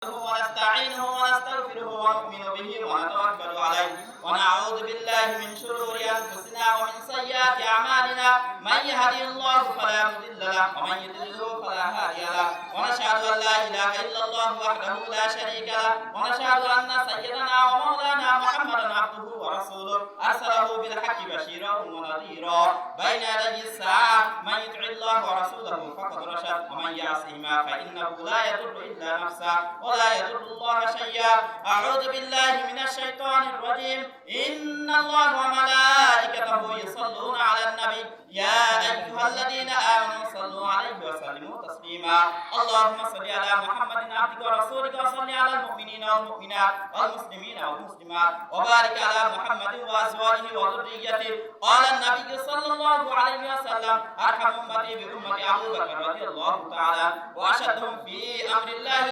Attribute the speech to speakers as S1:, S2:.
S1: ونستعينه ونستغفره ونؤمن به ونتوكل عليه ونعوذ بالله من شرور أنفسنا ومن سيئات أعمالنا من يهده الله فلا مضل له ومن يضلل فلا هادي له ونشهد أن لا إله إلا الله وحده لا شريك له ونشهد أن سيدنا ومولانا محمدا عبده ورسوله أرسله بالحق بشيرا ونذيرا بين يدي الساعة من يطع الله ورسوله فقد رشد ومن يعصهما فإنه لا يضر إلا نفسه ولا يضر الله شيئا. أعوذ بالله من الشيطان الرجيم. إن الله وملائكته يصلون على النبي يا أيها الذين آمنوا صلوا عليه وسلموا تسليما. اللهم صل على محمد عبدك ورسولك وصل على المؤمنين والمؤمنات والمسلمين والمسلمات وبارك على محمد وأزواجه وذريته. قال النبي صلى الله عليه وسلم أرحم أمتي بأمة أبو بكر رضي الله تعالى وأشدهم في أمر الله